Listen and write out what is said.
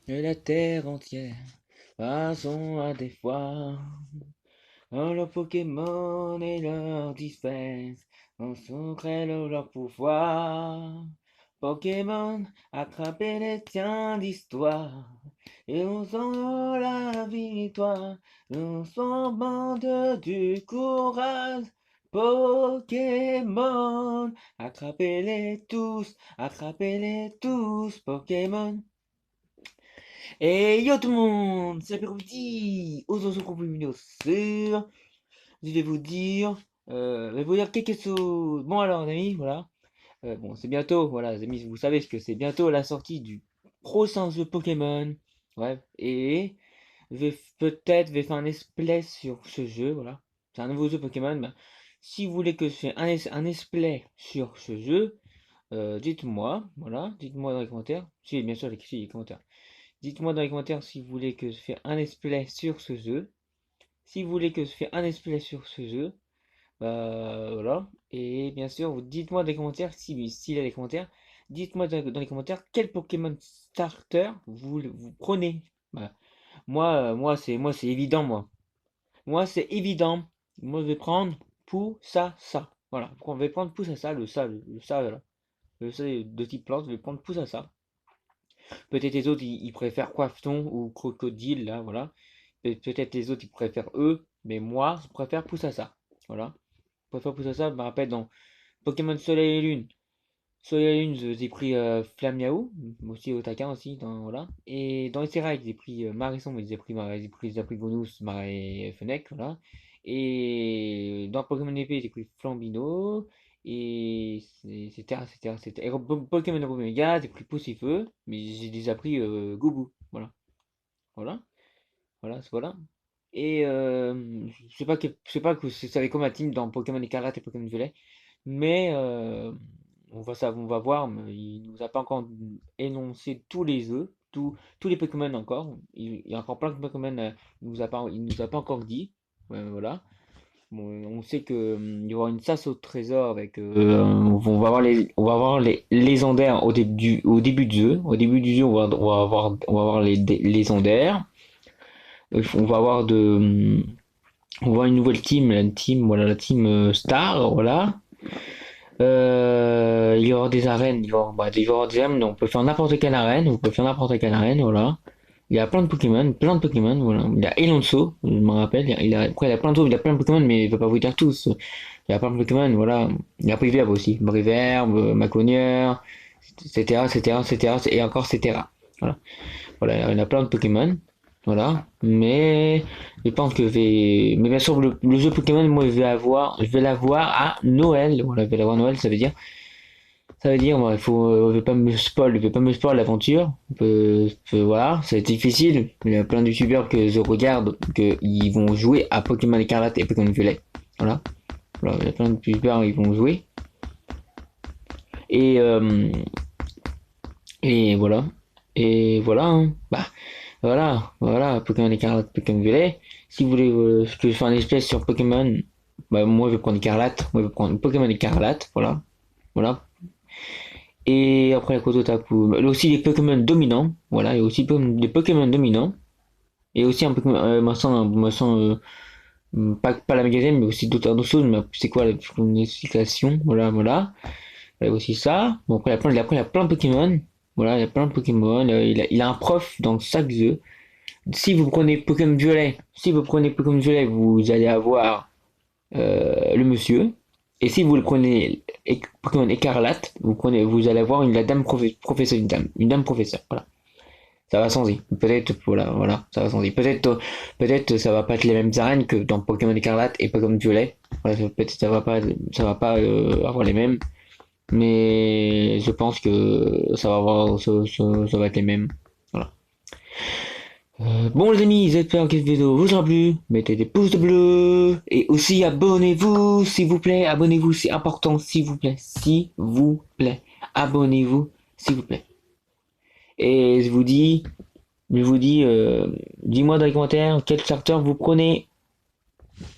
et la terre entière. Passons à des fois, dans leurs Pokémon et leurs dispense, en secret leur pouvoir. Pokémon, attrapez les tiens d'histoire, et on sent la victoire, on s'en bande du courage. Pokémon, attrapez-les tous, Pokémon. Et yo tout le monde, c'est Pierre aux Lumineux sur. Je vais vous dire quelque chose. Bon alors les amis, voilà. Bon, c'est bientôt, voilà les amis, vous savez que c'est bientôt la sortie du prochain jeu Pokémon. Ouais, et je vais faire un display sur ce jeu, voilà. C'est un nouveau jeu Pokémon. Ben, si vous voulez que je fasse un display sur ce jeu, dites-moi, voilà, dites-moi dans les commentaires. Si, bien sûr, les commentaires. Dites-moi dans les commentaires si vous voulez que je fasse un display sur ce jeu. Si vous voulez que je fasse un display sur ce jeu, bah voilà. Et bien sûr, vous dites-moi dans les commentaires, s'il y a des commentaires, dites-moi dans les commentaires quel Pokémon starter vous prenez. Bah, moi c'est évident, moi. Moi c'est évident. Moi je vais prendre Poussassa. Voilà. Je vais prendre Poussassa, le ça, voilà. Le ça de type plante, je vais prendre Poussassa. Peut-être les autres, ils préfèrent Coiffeton ou Crocodile, là, voilà. Peut-être les autres, ils préfèrent eux, mais moi, je préfère Poussassa. Voilà. Je préfère Poussassa, je me rappelle dans Pokémon Soleil et Lune. Soleil et Lune, j'ai pris Flamiao, aussi Otaka aussi, voilà. Et dans Esterak, j'ai pris Marisson, mais j'ai pris Gonous, et Fennec, voilà. Et dans Pokémon épée, j'ai pris Flambino, et etc. Et Pokémon Rouge Omega, j'ai pris Poussifeu, mais j'ai déjà pris Goubou, voilà. Voilà, voilà. Et je sais pas que ça avec quoi ma team dans Pokémon Écarlate et Pokémon Violet, mais on va voir, mais il nous a pas encore énoncé tous les œufs, tous les Pokémon encore. Il y a encore plein de Pokémon, il nous a pas encore dit. Voilà. Bon, on sait que il y aura une chasse au trésor avec. On va avoir les légendaires au début du jeu. Au début du jeu, on va avoir les légendaires. On va avoir on va avoir une nouvelle team, voilà, la team Star, voilà. Il y aura des arènes, il va y avoir des arènes, donc on peut faire n'importe quelle arène, on peut faire n'importe quelle arène, voilà. Il y a plein de Pokémon, voilà. Il y a Elonso, je me rappelle, après il y a plein d'autres, il y a plein de Pokémon, mais je vais pas vous dire tous. Il y a plein de Pokémon, voilà. Il y a Briverbe aussi, Briverbe, Maconieur, etc., etc., etc., et encore, etc. Voilà. Voilà, il y a plein de Pokémon. Voilà. Mais je pense que mais bien sûr, le jeu Pokémon, moi, je vais l'avoir à Noël. Voilà, je vais l'avoir à Noël, bon, je vais pas me spoil l'aventure. Voilà, c'est difficile. Il y a plein de youtubeurs que je regarde, que ils vont jouer à Pokémon Écarlate et Pokémon Violet. Voilà. Voilà, il y a plein de youtubeurs, ils vont jouer. Et, euh, et voilà. Et voilà, hein. Bah, voilà, Pokémon Écarlate, Pokémon Violet. Si vous voulez que je fasse un espèce sur Pokémon, bah, moi je vais prendre Écarlate, moi je vais prendre Pokémon Écarlate, voilà. Voilà. Et après la Kototaku, bah, aussi les Pokémon dominants, voilà, il y a aussi des Pokémon dominants. Et aussi un Pokémon, pas la magazine, mais aussi d'autres choses, mais c'est quoi une explication, voilà. Il y a aussi ça. Bon, après, il y a plein de Pokémon. Voilà, il y a plein de Pokémon. Il a un prof dans chaque jeu. Si vous prenez Pokémon Violet, vous allez avoir le monsieur. Et si vous le prenez Pokémon Écarlate, vous allez avoir la dame professeur, une dame professeur. Voilà, ça va changer. Peut-être, voilà, ça va changer. Peut-être, ça va pas être les mêmes arènes que dans Pokémon Écarlate et Pokémon Violet. Voilà, peut-être ça va pas avoir les mêmes. Mais je pense que ça va être les mêmes. Voilà. Bon les amis, j'espère que cette vidéo vous aura plu. Mettez des pouces bleus et aussi abonnez-vous s'il vous plaît. Abonnez-vous, c'est important s'il vous plaît. S'il vous plaît. Abonnez-vous s'il vous plaît. Et je vous dis, dis-moi dans les commentaires quel starter vous prenez.